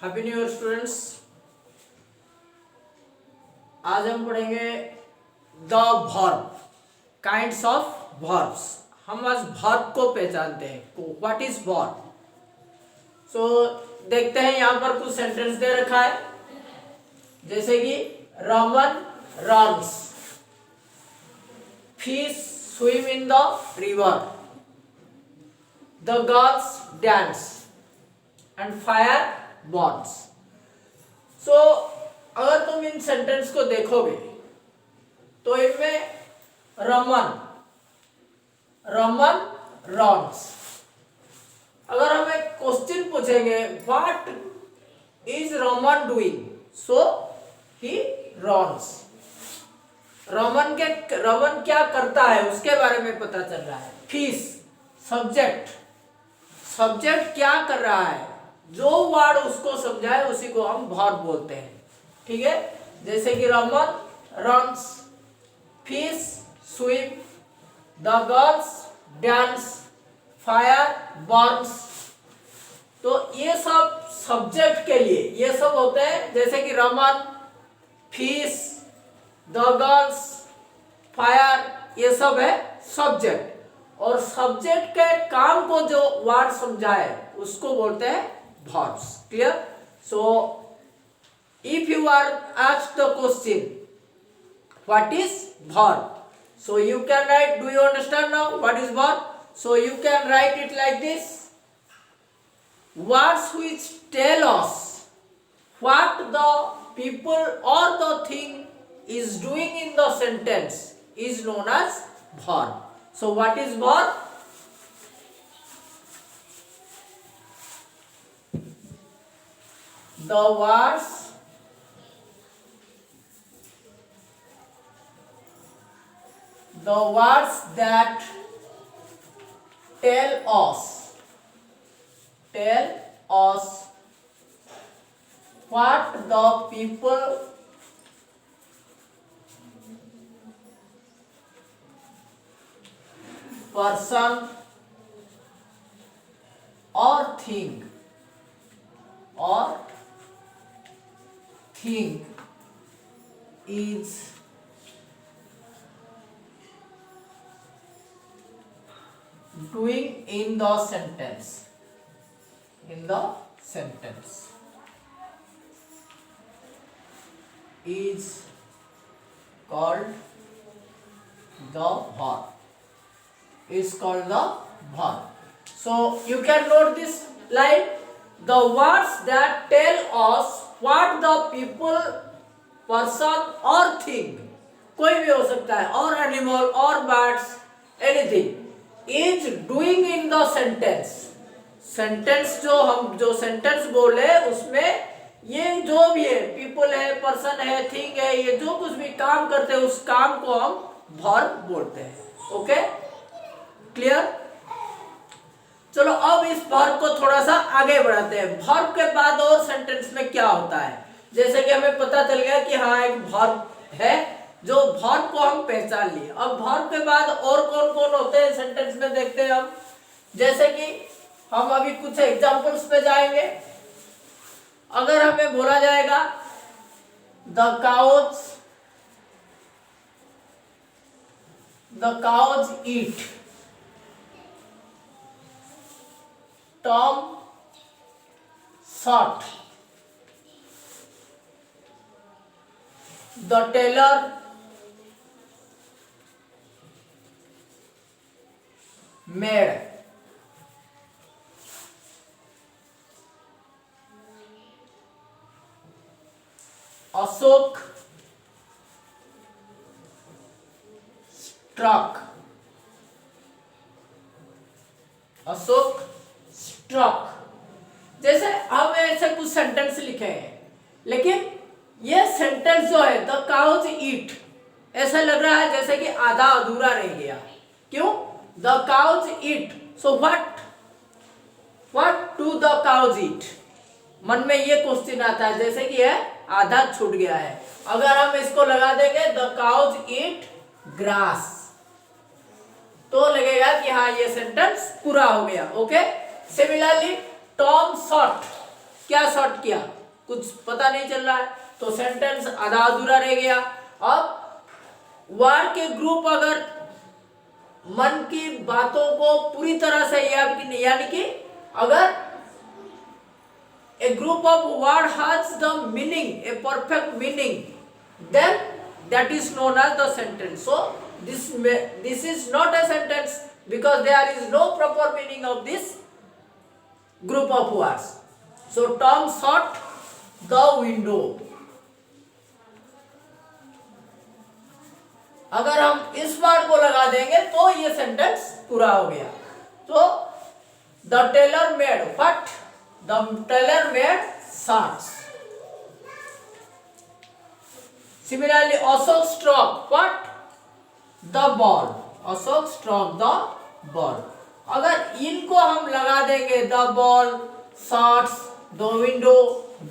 Happy new year students. आज हम पढ़ेंगे the verb, kinds of verbs. हम आज वर्ब को पहचानते हैं, व्हाट इज वर्ब। सो देखते हैं, यहाँ पर कुछ सेंटेंस दे रखा है, जैसे कि Raman runs, fish swim in the river, the girls dance and fire burns. So अगर तुम इन सेंटेंस को देखोगे तो इनमें रमन रमन रन्स, अगर हम एक क्वेश्चन पूछेंगे what is Raman doing, so he runs. Raman क्या करता है उसके बारे में पता चल रहा है। फिश सब्जेक्ट क्या कर रहा है, जो वर्ड उसको समझाए उसी को हम वर्ब बोलते हैं। ठीक है, जैसे कि Raman runs, fish swim, the girls dance, fire Burns. तो ये सब सब्जेक्ट के लिए ये सब होते हैं, जैसे कि Raman, fish, the girls, fire, ये सब है सब्जेक्ट। और सब्जेक्ट के काम को जो वर्ड समझाए उसको बोलते हैं verbs. Clear? So if you are asked the question what is verb, so you can write, do you understand now what is verb? So you can write it like this: words which tell us what the people or the thing is doing in the sentence is known as verb. So what is verb? The words that tell us what the people person or thing is doing in the sentence is called the verb. So you can note this line: the words that tell us what the people, person or thing, कोई भी हो सकता है, और animal और birds, anything, is doing in the sentence. जो sentence बोले उसमें ये जो भी है, पीपल है, पर्सन है, थिंग है, ये जो कुछ भी काम करते हैं उस काम को हम वर्ब बोलते हैं। Okay, clear? चलो अब इस वर्ब को थोड़ा सा आगे बढ़ाते हैं। वर्ब के बाद और सेंटेंस में क्या होता है, जैसे कि हमें पता चल गया कि हाँ एक वर्ब है, जो वर्ब को हम पहचान लिए। अब वर्ब के बाद और कौन कौन होते हैं सेंटेंस में देखते हैं हम। जैसे कि हम अभी कुछ एग्जांपल्स पे जाएंगे। अगर हमें बोला जाएगा the cows eat, Tom shot, the tailor made, Ashok struck, जैसे हम ऐसे कुछ सेंटेंस लिखे हैं, लेकिन ये सेंटेंस जो है द काउज ईट, ऐसा लग रहा है जैसे कि आधा अधूरा रह गया। क्यों? The cows eat, so what do the cows eat? मन में ये क्वेश्चन आता है, जैसे कि है आधा छूट गया है। अगर हम इसको लगा देंगे द काउज ईट ग्रास, तो लगेगा कि हाँ ये सेंटेंस पूरा हो गया। ओके, सिमिलरली टॉम शॉट, क्या शॉर्ट किया, कुछ पता नहीं चल रहा है, तो सेंटेंस आधा अधूरा रह गया। अब वर्ड के ग्रुप अगर मन की बातों को पूरी तरह से यानी कि अगर a group of word has the meaning, a perfect meaning, then that is known as the sentence. So this is not a sentence because there is no proper meaning of this group of words. So Tom shut the window. अगर हम इस word को लगा देंगे तो ये sentence पूरा हो गया। तो the tailor made what, the tailor made shirts. Similarly Ashok stroke what, the ball, Ashok stroke the ball. अगर इनको हम लगा देंगे the ball, shirts, the window,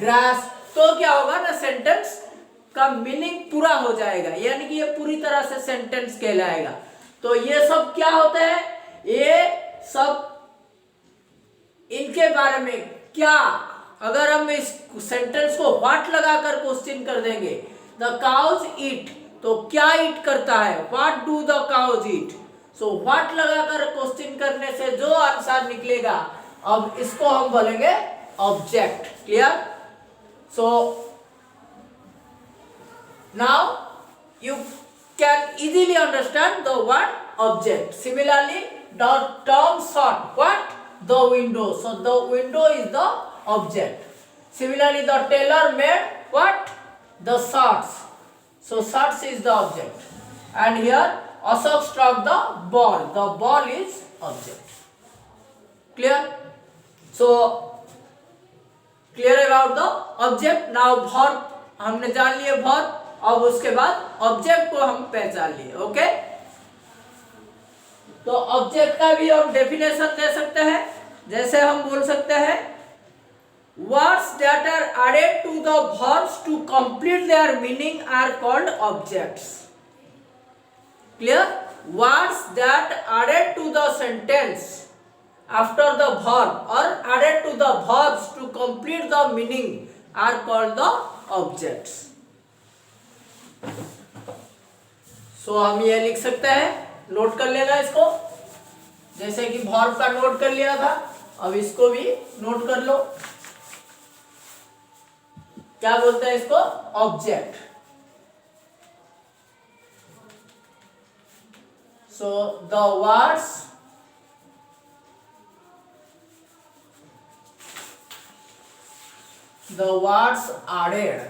grass, तो क्या होगा ना, सेंटेंस का मीनिंग पूरा हो जाएगा, यानी कि ये पूरी तरह से सेंटेंस कहलाएगा। तो ये सब क्या होता है, ये सब इनके बारे में क्या, अगर हम इस सेंटेंस को व्हाट लगाकर क्वेश्चन कर देंगे, द काउज ईट, तो क्या ईट करता है, what do the cows eat. So what लगाकर क्वेश्चन करने से जो आंसर निकलेगा, अब इसको हम बोलेंगे object. Clear? So now you can easily understand the word object. Similarly, the term shut what, the window, so the window is the object. Similarly, the tailor made what, the shirts, so shirts is the object. And here Ashok struck the ball is object. Clear? So clear about the object. Now verb हमने जान लिए verb, अब उसके बाद object को हम पहचान लिए। ओके, तो ऑब्जेक्ट का भी हम डेफिनेशन दे सकते हैं, जैसे हम बोल सकते हैं words that are added to the verbs to complete their meaning are called objects. Clear? Words that added to the sentence after the verb or added to the verbs to complete the meaning are called the objects. So हम ये लिख सकते हैं, note कर लेना इसको, जैसे कि वर्ब का नोट कर लिया था, अब इसको भी नोट कर लो। क्या बोलते हैं इसको, object. So the words added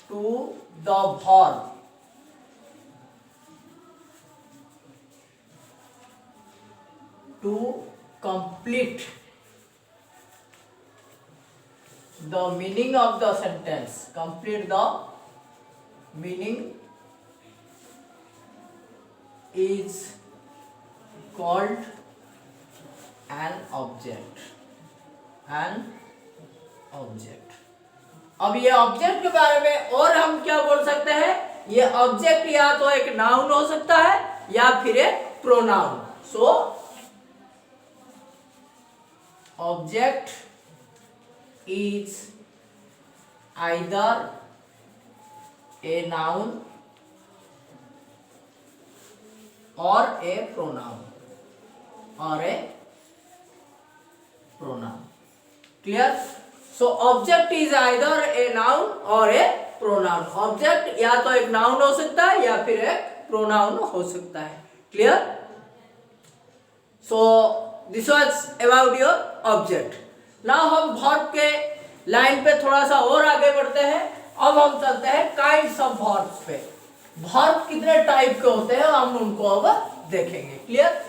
to the verb to complete the meaning of the sentence, complete the meaning is called an object. अब ये ऑब्जेक्ट के बारे में और हम क्या बोल सकते हैं, ये ऑब्जेक्ट या तो एक नाउन हो सकता है या फिर एक pronoun. So object is either a noun or a pronoun clear? So object is either a noun or a pronoun. Object या तो एक नाउन हो सकता है या फिर एक प्रोनाउन हो सकता है। Clear? So this was about your object. Now हम वर्ब के लाइन पे थोड़ा सा और आगे बढ़ते हैं। अब हम चलते हैं काइंड्स ऑफ वर्ब्स पे। वर्ब कितने टाइप के होते हैं हम उनको अब देखेंगे। Clear?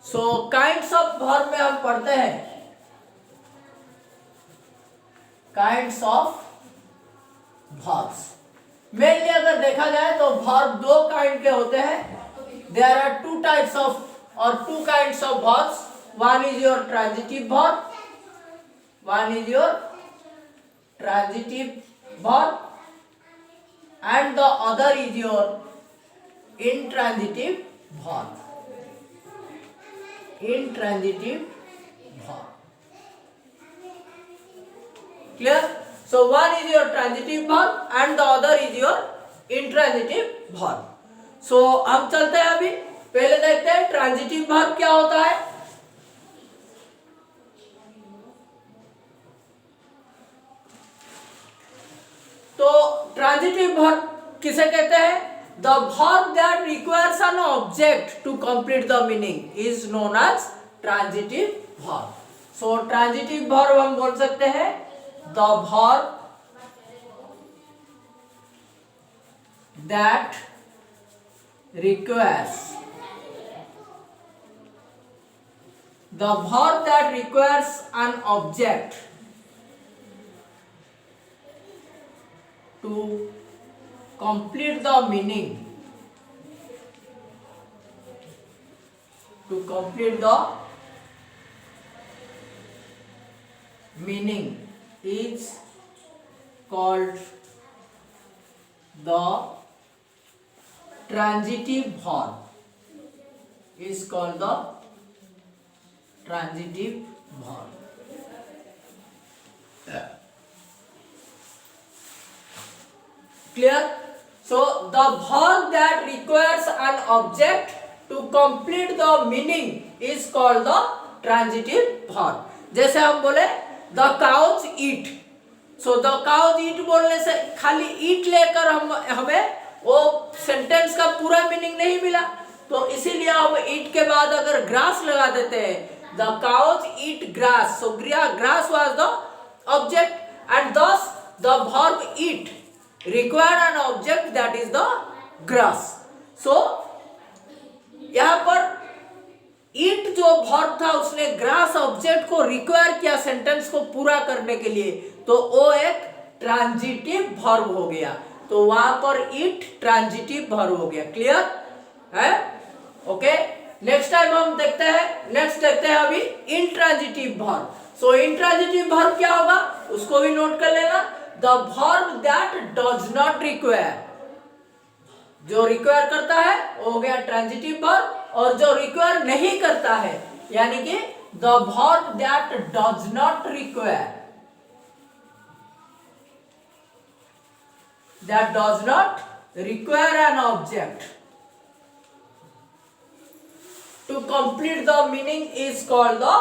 So kinds of verb में हम पढ़ते हैं काइंड्स ऑफ वर्ब्स। मेनली अगर देखा जाए तो वर्ब दो काइंड के होते हैं। There are two types of or two kinds of verbs. One is your transitive verb and the other is your intransitive verb। Clear? So one is your transitive verb and the other is your intransitive verb. So हम चलते हैं अभी, पहले देखते हैं transitive verb क्या होता है. तो ट्रांजिटिव वर्ब किसे कहते हैं? The verb that requires an object to complete the meaning is known as transitive verb. So transitive verb हम बोल सकते हैं the verb that requires an object to complete the meaning is called the transitive verb. Clear? So the verb that requires an object to complete the meaning is called the transitive verb. जैसे हम बोले the cows eat. So the cows eat बोलने से खाली eat लेकर हमें वो sentence का पूरा मीनिंग नहीं मिला, तो इसीलिए हम ईट के बाद अगर ग्रास लगा देते हैं, the cows eat grass, so grass was the object and thus the verb eat required an object that is the grass. So यहाँ पर ईट जो वर्ब था उसने ग्रास ऑब्जेक्ट को रिक्वायर किया सेंटेंस को पूरा करने के लिए, तो वो एक ट्रांजिटिव वर्ब हो गया. तो वहां पर इट ट्रांजिटिव वर्ब हो गया. क्लियर है? ओके, नेक्स्ट टाइम हम देखते हैं अभी इंट्रांजिटिव वर्ब. सो इंट्रांजिटिव वर्ब क्या होगा उसको भी नोट कर लेना. The verb that does not require, जो रिक्वायर करता है वो हो गया ट्रांजिटिव वर्ब, और जो रिक्वायर नहीं करता है यानी कि the verb that does not require, that does not require an object to complete the meaning is called the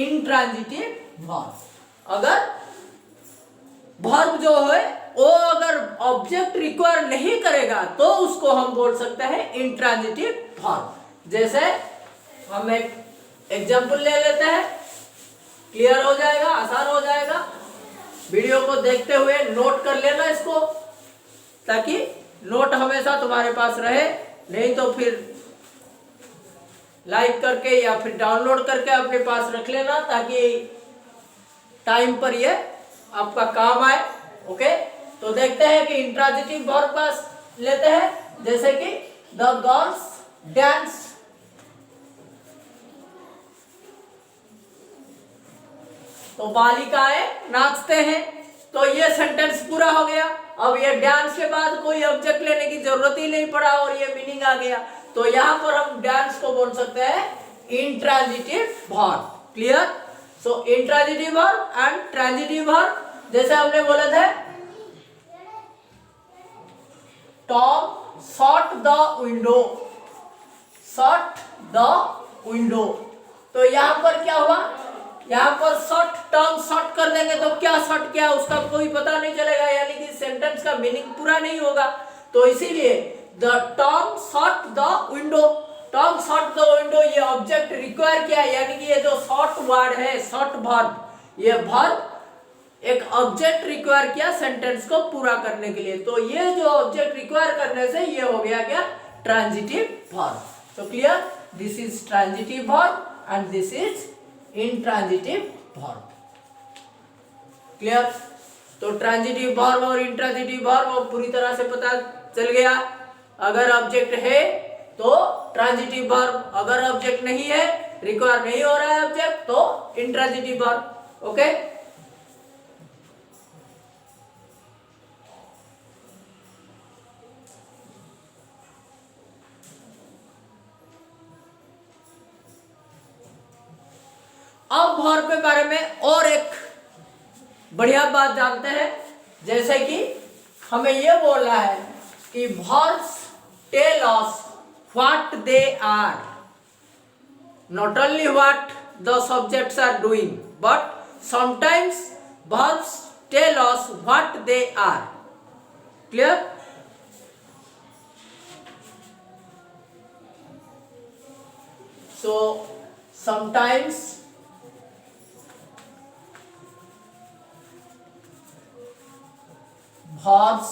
intransitive verb. अगर verb जो है वो अगर ऑब्जेक्ट रिक्वायर नहीं करेगा तो उसको हम बोल सकते हैं intransitive verb. जैसे हम एक एग्जाम्पल ले लेते हैं, क्लियर हो जाएगा, आसान हो जाएगा. वीडियो को देखते हुए नोट कर लेना इसको, ताकि नोट हमेशा तुम्हारे पास रहे, नहीं तो फिर लाइक करके या फिर डाउनलोड करके अपने पास रख लेना, ताकि टाइम पर ये आपका काम आए. ओके, तो देखते हैं कि इंट्रांजिटिव वर्ब का लेते हैं. जैसे कि द गर्ल्स डांस, तो बालिकाएं नाचते हैं, तो ये सेंटेंस पूरा हो गया. अब ये डांस के बाद कोई ऑब्जेक्ट लेने की जरूरत ही नहीं पड़ा और ये मीनिंग आ गया, तो यहाँ पर हम डांस को बोल सकते हैं intransitive verb. Clear? So intransitive verb and transitive verb, जैसे हमने बोले थे टॉम शॉट द विंडो, तो यहाँ पर क्या हुआ, यहाँ पर शॉट, टर्म शॉट कर देंगे तो क्या शॉट क्या उसका कोई पता नहीं चलेगा, यानी कि सेंटेंस का मीनिंग पूरा नहीं होगा. तो इसीलिए the Tom shot the window, Tom shot the window ये ऑब्जेक्ट रिक्वायर किया, यानी कि ये जो शॉट वर्ड है, शॉट वर्ब, ये वर्ब एक ऑब्जेक्ट रिक्वायर किया सेंटेंस को पूरा करने के लिए. तो ये जो ऑब्जेक्ट रिक्वायर करने से ये हो गया क्या, ट्रांजिटिव वर्ब. तो clear, this is transitive verb and this is intransitive verb. Clear? तो ट्रांजिटिव वर्ब और इंट्रांजिटिव वर्ब पूरी तरह से पता चल गया. अगर ऑब्जेक्ट है तो ट्रांजिटिव वर्ब, अगर ऑब्जेक्ट नहीं है, रिक्वायर नहीं हो रहा है ऑब्जेक्ट, तो इंट्रांजिटिव वर्ब. ओके, अब वर्ब के बारे में और एक बढ़िया बात जानते हैं, जैसे कि हमें ये बोलना है कि verbs tell us what they are, not only what the subjects are doing, but sometimes verbs tell us what they are. Clear? So sometimes verbs,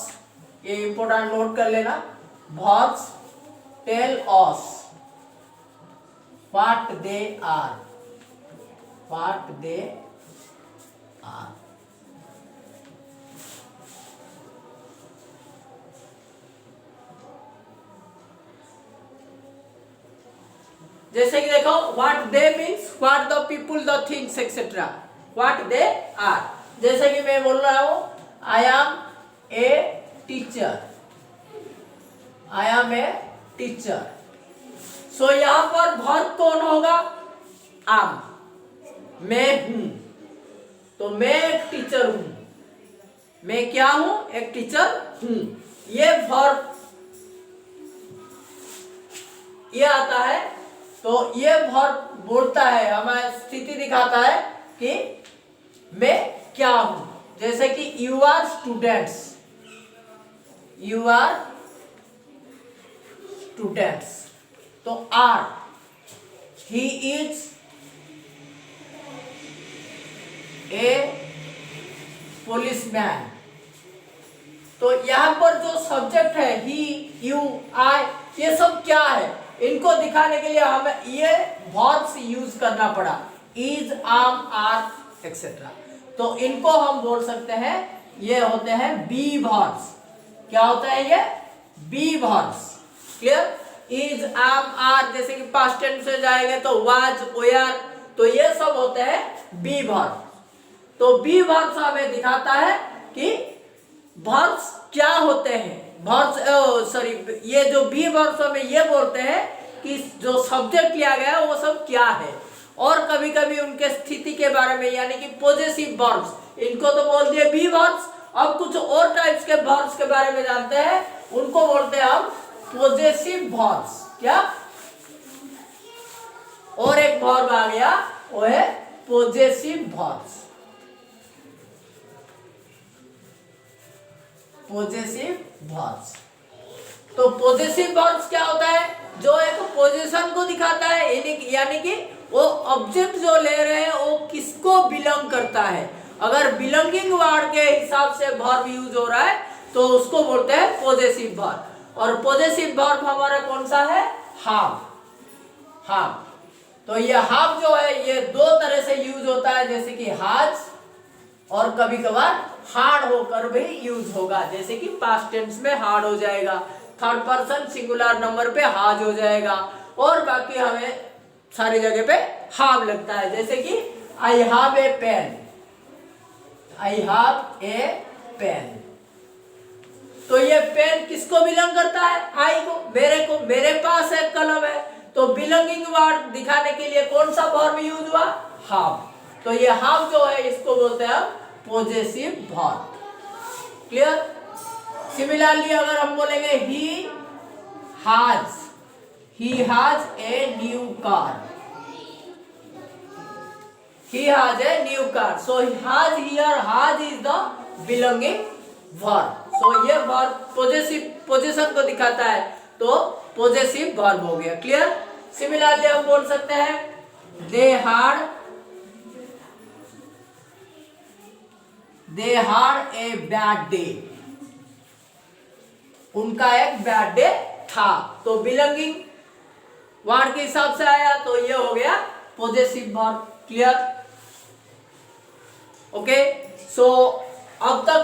ये इंपोर्टेंट नोट कर लेना, verbs tell us what they are, what they are. जैसे कि देखो what they means what the people, the things etc. what they are. जैसे कि मैं बोल रहा हूं I am a teacher, I am a teacher. सो यहां पर वर्ब कौन होगा? am, मैं हूं, तो मैं एक टीचर हूं, मैं क्या हूं? एक टीचर हूं. ये वर्ब ये आता है, तो ये वर्ब बोलता है, हमें स्थिति दिखाता है कि मैं क्या हूं. जैसे कि you are students, you are students, तो or, he is a policeman. तो यहां पर जो सब्जेक्ट है ही, यू, आई, ये सब क्या है, इनको दिखाने के लिए हमें ये वर्ब्स यूज करना पड़ा, इज, आम, आर एक्सेट्रा. तो इनको हम बोल सकते हैं, ये होते हैं बी वर्ब्स. क्या होता है ये? Be verbs. Clear? Is, am, are, जैसे कि पास्ट टेंस से जाएंगे तो वाज, वेयर, तो ये सब होते हैं बी वर्ब. तो बी वर्ब्स हमें दिखाता है कि वर्ब्स क्या होते हैं. वर्ब्स सॉरी, ये जो बी वर्ब्स हमें ये बोलते हैं कि जो सब्जेक्ट लिया गया है वो सब क्या है. और कभी कभी उनके स्थिति के बारे में, यानी कि पॉजेसिव वर्ब्स, इनको तो बोल दिए बी वर्ब्स. अब कुछ और टाइप्स के वर्ब्स के बारे में जानते हैं, उनको बोलते हैं हम पॉजेसिव वर्ब्स. क्या? और एक वर्ब आ गया, वो है पॉजेसिव वर्ब्स. Possessive verbs. तो पॉजेसिव वर्ब्स क्या होता है? जो एक पोजीशन को दिखाता है, यानी कि वो ऑब्जेक्ट जो ले रहे हैं वो किसको बिलोंग करता है. अगर बिलोंगिंग वर्ड के हिसाब से वर्ब यूज हो रहा है तो उसको बोलते हैं पॉजेसिव वर्ब. और पॉजेसिव वर्ब हमारा कौन सा है? हैव. हैव. तो ये हैव जो है ये दो तरह से यूज होता है, जैसे कि हैज, और कभी कभार हार्ड होकर भी यूज होगा, जैसे कि पास्ट टेंस में हार्ड हो जाएगा, थर्ड पर्सन सिंगुलर नंबर पे हाज हो जाएगा, और बाकी हमें सारी जगह पे हाव लगता है. जैसे कि I have a pen, I have a pen. तो ये पेन किसको बिलोंग करता है? आई को, मेरे को. मेरे पास एक कलम है, तो बिलोंगिंग वर्ड दिखाने के लिए कौन सा वर्ब यूज हुआ? हैव. तो ये हैव जो है इसको बोलते हैं पॉजेसिव वर्ब. क्लियर? सिमिलरली अगर हम बोलेंगे he has a new car, he has a new car. So has here, has is the belonging verb. So ये verb possessive, पोजीशन को दिखाता है, तो possessive verb हो गया. क्लियर? सिमिलरली हम बोल सकते हैं they had a bad day. उनका एक बैड डे था, तो बिलोंगिंग वर्ड के हिसाब से आया, तो ये हो गया पॉजेसिव वर्ब. क्लियर? ओके. सो अब तक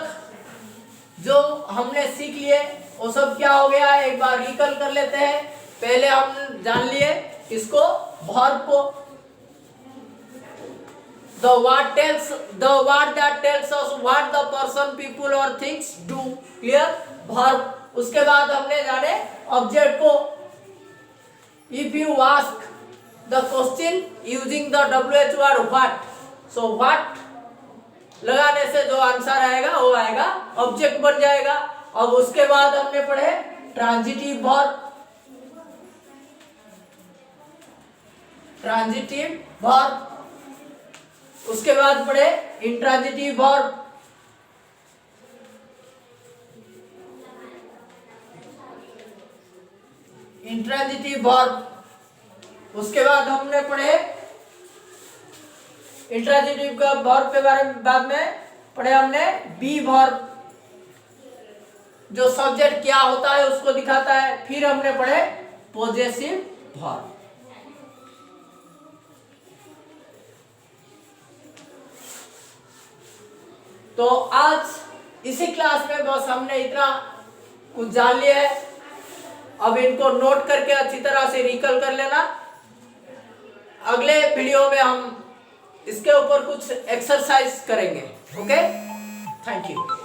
जो हमने सीख लिए वो सब क्या हो गया, एक बार रिकल कर लेते हैं. पहले हम जान लिए इसको, वर्ब को, the word that tells us what the person, people or things do. Clear? Verb. उसके बाद हमने जाने ऑब्जेक्ट को. If you ask the question using the WH word what, so what लगाने से जो आंसर आएगा वो आएगा, ऑब्जेक्ट बन जाएगा। अब उसके बाद हमने पढ़े ट्रांजिटिव वर्ब, ट्रांजिटिव वर्ब। उसके बाद पढ़े इंट्रांजिटिव वर्ब, इंट्रांजिटिव वर्ब। उसके बाद हमने पढ़े इंट्रांजिटिव का वर्ब के बारे में बाद में पढ़े हमने बी वर्ब, जो सब्जेक्ट क्या होता है उसको दिखाता है। फिर हमने पढ़े पॉजेसिव वर्ब। तो आज इसी क्लास में बस हमने इतना कुछ जान लिया है। अब इनको नोट करके अच्छी तरह से रिकॉल कर लेना। अगले वीडियो में हम इसके ऊपर कुछ एक्सरसाइज करेंगे। Okay, thank you.